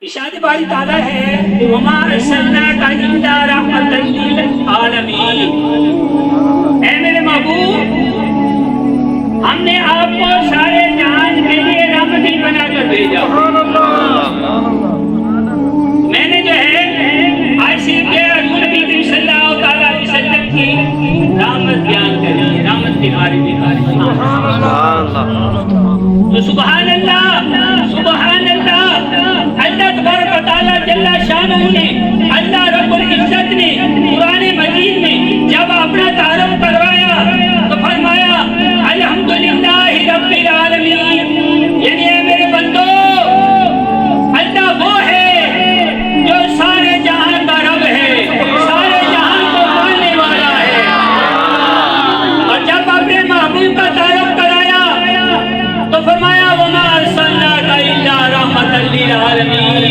ارشاد باری تعالیٰ ہے وَمَا أَرْسَلْنَاكَ إِلَّا رَحْمَةً لِلْعَالَمِينَ، اے میرے محبوب ہم نے آپ کو سارے جہان کے لیے رحمت بنا کر بھیجا۔ میں نے جو ہے ایسی کہ نبی کریم صلی اللہ علیہ وسلم کی رحمت بیان کری، رحمت کے بارے میں تو سبحان اللہ سبحان اللہ، اللہ تبارک و تعالیٰ جل شانہ نے، اللہ رب العزت نے قرآن مجید میں جب اپنا تعارف کروایا تو فرمایا الحمدللہ رب العالمین، یعنی اے میرے بندو اللہ وہ ہے جو سارے جہان کا رب ہے، سارے جہان کو پالنے والا ہے۔ اور جب اپنے محبوب کا تعارف کرایا تو فرمایا وَمَا أَرْسَلْنَاكَ إِلَّا رَحْمَةً لِلْعَالَمِينَ،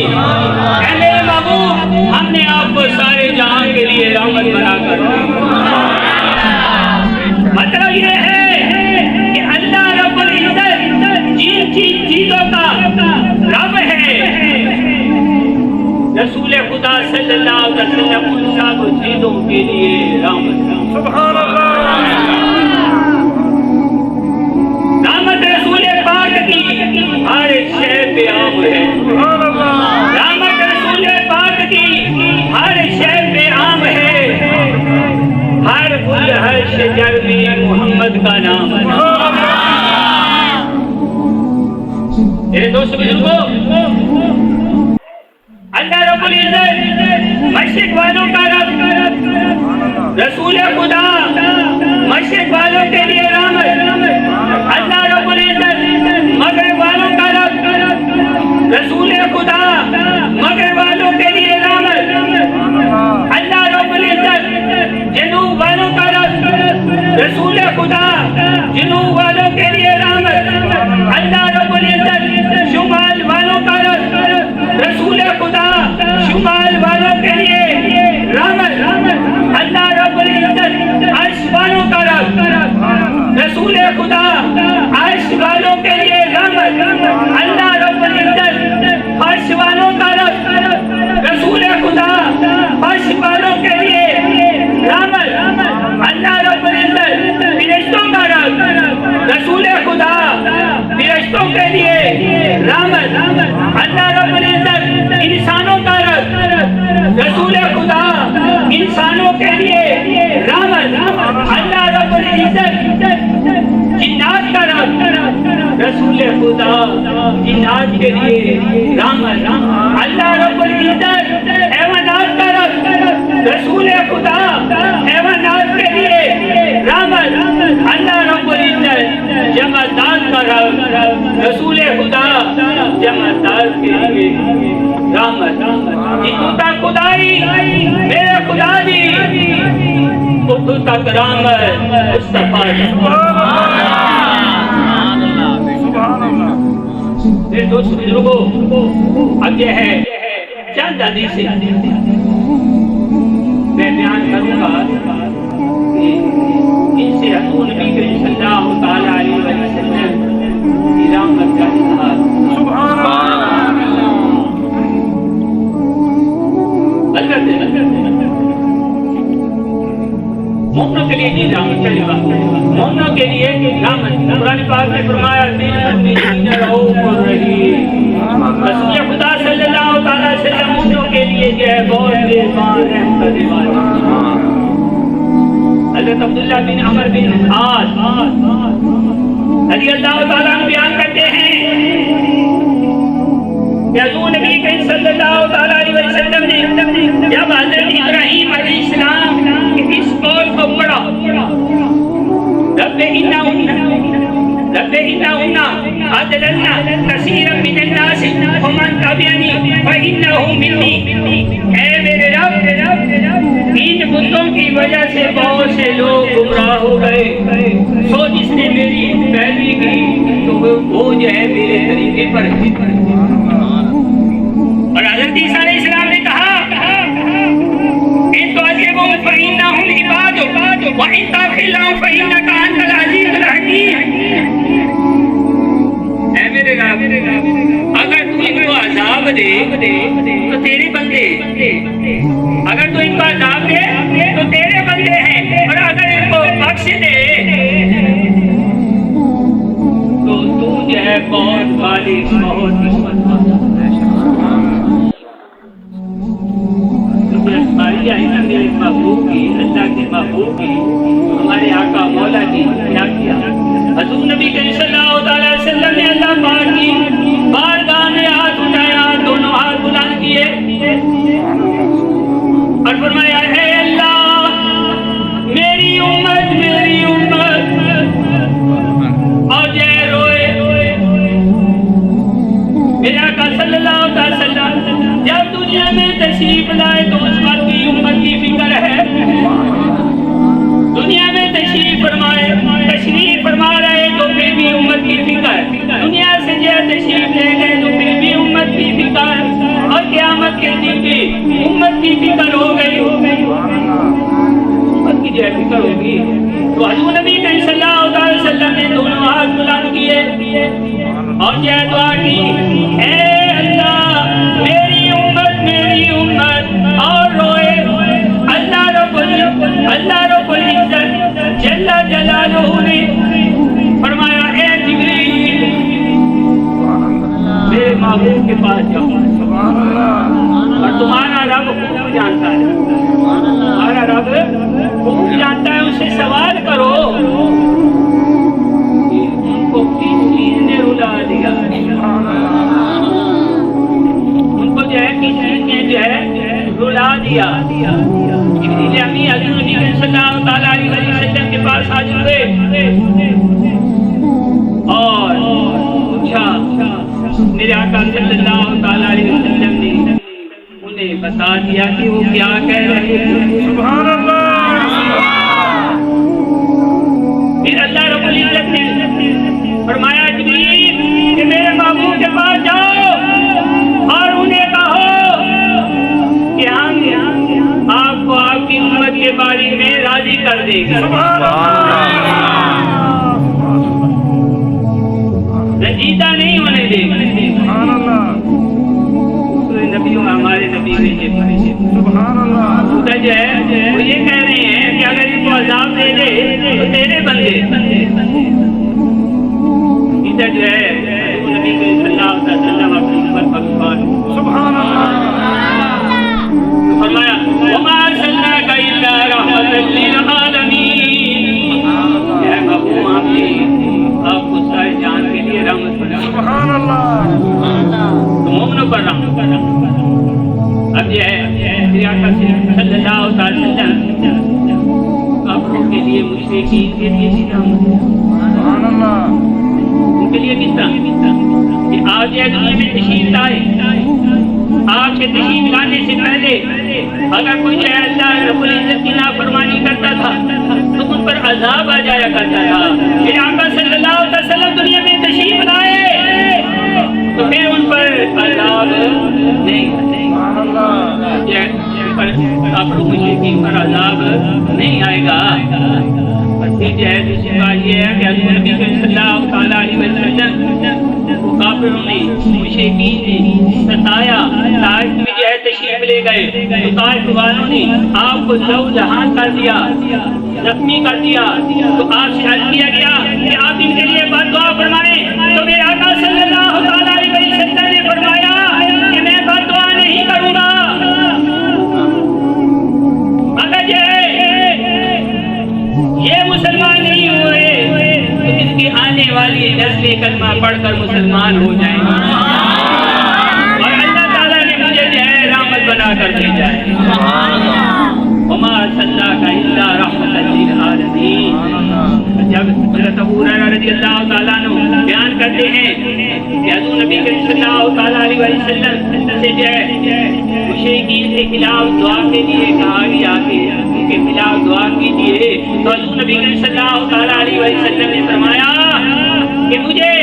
اے میرے محبوب ہم نے آپ کو سارے جہان کے لیے رحمت بنا کر مطلب یہ ہے کہ اللہ رب العزت جن چیزوں کا رب ہے، رسول خدا صلی اللہ علیہ وسلم ان سب چیزوں کے لیے رحمت۔ سبحان اللہ، رحمت رسول پاک کی ہر شے پہ عام ہے، رحمت رسول پاک کی ہر شے پہ عام ہے، ہر گل ہر شجر میں محمد کا نام ہے۔ میرے دوست بزرگوں، اللہ رب العزت مشرق والوں کا رب، رسول خدا مشرق والوں کے لیے رحمت، اللہ رب العزت مغرب والوں کا رب، رسول خدا مغرب والوں کے لیے رحمت، اللہ رب العزت جنوب والوں کا رب، رسول خدا جنوب والوں کے لیے رحمت، اللہ رب العزت شمال والوں کا رب، رسول خدا شمال والوں کے لیے رحمت، اللہ رب العزت عرش والوں کا رب، رسول خدا عرش والوں کے لیے رحمت، اللہ رب العزت فرش والوں کا رب، رسول خدا فرش والوں کے لیے رحمت، اللہ رب العزت فرشتوں کا رب، رسول خدا فرشتوں کے لیے رحمت، اللہ رب العزت انسانوں کا رب، رسول خدا انسانوں کے لیے رحمت، اللہ رب العزت جنات کا رب، رسول خدا جنات کے لیے رحمت، اللہ رب العزت حیوانات کا رب، رسول خدا حیوانات کے لیے رحمت، اللہ رب العزت جمادات کا رب، رسول خدا جمادات کے لیے رحمت، جتوں تک خدائی میرے خدا جی اتوں تک رحمت مصطفیٰ میرے دوست بزرگوں، اب یہ ہے چند حدیثیں میں بیان کروں گا ان سے حضور نبی کریم صلی اللہ تعالیٰ علیہ وسلم کی رحمت کا اظہار۔ سبحان اللہ، مومنوں کے لیے جی رحمت چلے گا، مومنوں کے لیے رحمت۔ قرآن پاک میں فرمایا بالمؤمنین رؤوف رحیم، رسول خدا صلی اللہ تعالیٰ علیہ وسلم مومنوں کے لیے جو ہے بہت مہربان رحم کرنے والا۔ حضرت عبداللہ بن عمر بن عاص رضی اللہ تعالیٰ عنہ بیان کرتے ہیں کہ حضور نبی کریم صلی اللہ تعالیٰ علیہ وسلم نے جب حضرت ابراہیم علیہ السلام اس قول کو پڑھا رب انہن اضللن کثیرا من الناس ومن تبعنی فانہ منی، اے میرے رب ان بتوں کی وجہ سے بہت سے لوگ گمراہ ہو گئے، سو جس نے میری پیروی کی تو وہ جو ہے میرے طریقے پر ہے۔ اور حضرت عیسیٰ علیہ السلام نے کہا ان تعذبہم فانہم عبادک وان تغفر لہم فانک انت العزیز الحکیم، اے میرے رب اگر تو ان کو عذاب دے تو تیرے بندے، اگر تو ان کو عذاب دے تو تیرے بندے ہیں، اور اگر ان کو بخش دے تو تو جو ہے بہت خالق، بہت قسمت والا۔ ساری آئی نا میرے محبوب کی، اللہ کے محبوب کی، ہمارے آقا مولا کی کیا کیا؟ حضور نبی کریم صلی اللہ علیہ وسلم نے اللہ پاک کی بارگاہ میں ہاتھ اٹھایا، دونوں ہاتھ بلند کیے اور فرمایا اے اللہ میری امت اور جے روئے۔ میرے آقا صلی اللہ علیہ وسلم جب دنیا میں تشریف لائے تو اس وقت کی امت کی فکر ہے، دنیا میں تشریف فرما رہے تو پھر بھی امت کی فکر، دنیا سے جو تشریف لے گئے تو پھر بھی امت کی فکر، اور قیامت کے دن بھی امت کی فکر ہو گئی، امت کی جو فکر ہوگی۔ تو حضور نبی صلی اللہ علیہ وسلم نے دونوں ہاتھ بلند کیے اور یہ دعا کی اے اللہ میری امت اور روئے۔ اللہ رب العزت جل جلالہ نے فرمایا اے جبریل میرے محبوب کے پاس جاؤ، اور تمہارا رب خوب جانتا ہے، تمہارا رب خوب جانتا ہے، اس سے سوال کرو ان کو کس چیز نے رلا دیا، ان کو جو ہے کس چیز نے جو ہے رلا دیا۔ جبریل امین حضور نبی صلی اللہ علیہ وسلم کے پاس حاضر ہوئے اور پوچھا، میرے آقا صلی اللہ علیہ وسلم نے انہیں بتا دیا کہ وہ کیا کہہ رہے ہیں۔ سبحان اللہ۔ پھر اللہ رب العزت نے فرمایا جبریل کہ میرے محبوب کے پاس جاؤ اور انہیں کہو کہ ہم آپ کو آپ کی امت کے بارے میں راضی کر دیں گے، رنجیدہ نہیں ہونے دیں گے۔ نبیوں ہمارے نبی جو ہے وہ یہ کہہ رہے ہیں کہ اگر ان کو عذاب دے دے تو تیرے بندے، ادھر جو ہے نبی صلی اللہ علیہ وسلم اپنی امت پر سبحان اللہ فرمایا وما ارسلناک الا رحمۃ للعالمین، اے محبوب آپ کو سارے جان کے لیے رحمت بنا، سبحان اللہ، تو مومنوں پر رحمت بنا۔ اب یہ ہے میرے آقا صلی اللہ علیہ وسلم کافروں کے لیے، مشرکین کے لیے سبحان اللہ، ان کے لیے کس طرح کہ آج یہ دنیا میں تشریف لائے، آپ کے تشریف لانے سے پہلے اگر کوئی اللہ رب العزت کی نافرمانی کرتا تھا تو ان پر عذاب آ جایا کرتا تھا۔ میرے آقا صلی اللہ علیہ وسلم دنیا میں تشریف لائے تو پھر ان پر عذاب نہیں، مشرکین پر عذاب نہیں آئے گا۔ پھر جو ہے دوسری بات یہ ہے کہ حضور نبی صلی اللہ علیہ وسلم کو کافروں نے، مشرکین نے ستایا، طائف میں جو ہے تشریف لے گئے تو طائف والوں نے آپ کو لو جہان کر دیا، زخمی کر دیا، تو آپ سے عرض کیا گیا کہ آپ ان کے لیے بد دعا فرمائیں، تو میرے آقا صلی اللہ علیہ وسلم نے فرمایا کہ میں بد دعا نہیں کروں گا، اگر یہ مسلمان نہیں ہوئے تو ان کی آنے والی نسل کلمہ پڑھ کر مسلمان ہو جائیں گے، اور اللہ تعالیٰ نے مجھے جو ہے رحمت بنا کر بھیجا ہے۔ وما ارسلناک الا رحمۃ للعالمین۔ جب حضرت ابو ہریرہ رضی اللہ تعالیٰ عنہ بیان کرتے ہیں کہ حضور نبی صلی اللہ علیہ وسلم سے جو ہے مشرکین کے خلاف دعا کے لیے کہا گیا کہ ان کے خلاف دعا کیجیے، تو حضور نبی صلی اللہ علیہ وسلم نے فرمایا کہ مجھے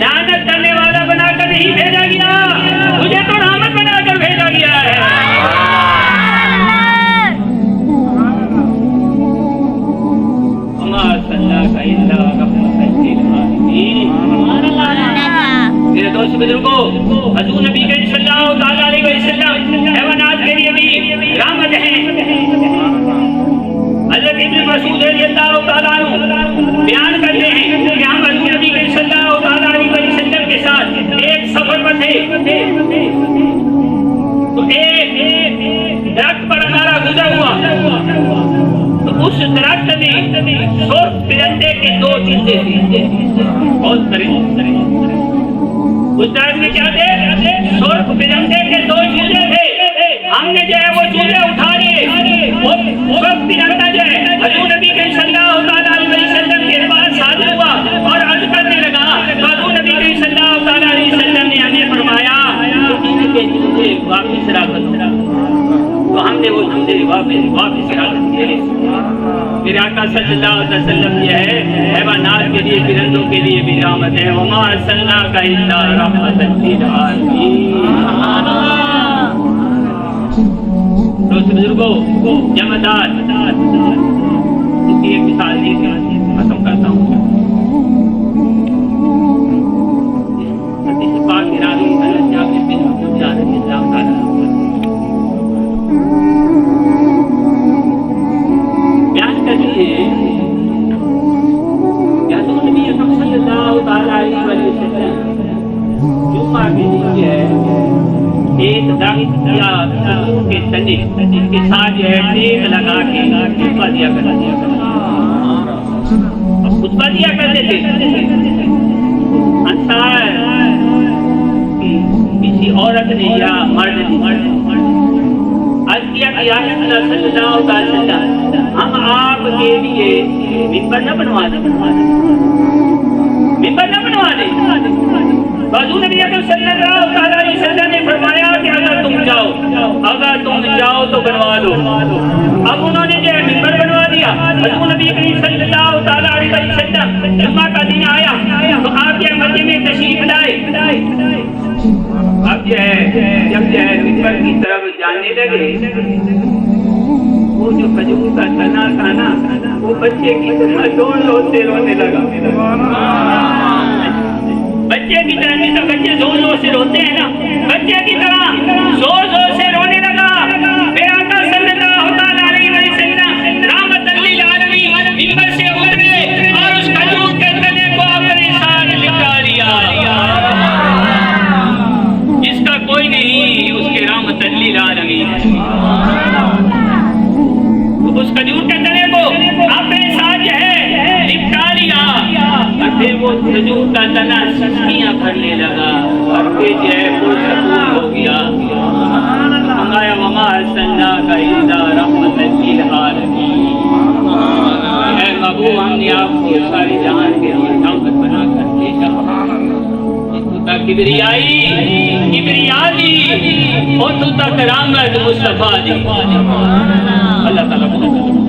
لعنت کرنے والا بنا کر نہیں بھیجا گیا، مجھے تو رحمت بنا کر بھیجا گیا ہے۔ میرے دوست بزرگوں، حضور نبی صلی اللہ علیہ چیزیں بہت سارے اس طرح میں کیا تھے سرخ پرندے کے دو چوزے تھے ہم نے جو ہے وہ چوزے اٹھا لیے وہ سرخ پرندہ جو ہے حضور نبی کے صلی اللہ علیہ وسلم کے پاس حاضر ہوا اور عرض کرنے لگا تو حضور نبی کے صلی اللہ علیہ وسلم نے ہمیں فرمایا کہ چوزے واپس رکھ تو ہم نے وہ چوزے واپس رکھ دیے میرے آقا صلی اللہ علیہ وسلم یہ ہے حیوانات کے لیے پرندوں کے لیے بھی رحمت ہے وما ارسلناک الا رحمۃ للعالمین دوست بزرگوں جمعدار اس کی ایک مثال دی ختم کرتا ہوں حدیث پاک کی راوی حضرت جابر بن عبداللہ رضی اللہ تعالی بیان کریے یا تو نبی اکرم صلی اللہ تعالی علیہ وسلم جمعہ کے دن ہے ایک درخت یا کے تنے کے ساتھ جو ہے ٹیک لگا کے خطبہ دیا کرتے تھے انصار کسی عورت نے یا مرد نے عرض کیا کہ یا رسول اللہ صلی اللہ علیہ وسلم ہم آپ کے لیے ممبر نہ بنوا دیں حضور نبی اکرم صلی اللہ علیہ وسلم نے فرمایا کہ اگر تم جاؤ تو بنوا دو اب انہوں نے جو ہے ممبر بنوا دیا حضور نبی اکرم صلی اللہ علیہ وسلم جمعہ کا دن آیا تو آپ یہ مسجد میں تشریف لائے اب جو ہے جب جو ہے ممبر کی طرف جانے لگے وہ جو کھجور کا تنا تھا نا وہ بچے کی طرح زور سے رونے لگا بچے کی طرح جیسا بچے زور سے روتے ہیں نا بچے کی طرح زور سے رونے لگا پھر آقا صلی اللہ علیہ وسلم رحمت للعالمین ممبر سے اترے اور اس کھجور کے تنے کو اپنے ساتھ لٹا لیا جس کا کوئی نہیں اس کے رحمت للعالمین اس کھجور کے تنے کو اپنے ساتھ جو ہے لپٹا لیا اور پھر وہ کھجور کا تنا سسکیاں بھرنے لگا اور پھر جو ہے پرسکون ہو گیا فرمایا وما ارسلناک الا رحمۃ للعالمین اے محبوب ہم نے آپ کو ساری جہان کے لیے رحمت بنا کر بھیجا تو تک کبریائی دی اور تو تک رحمت مصطفیٰ دی اللہ تعالیٰ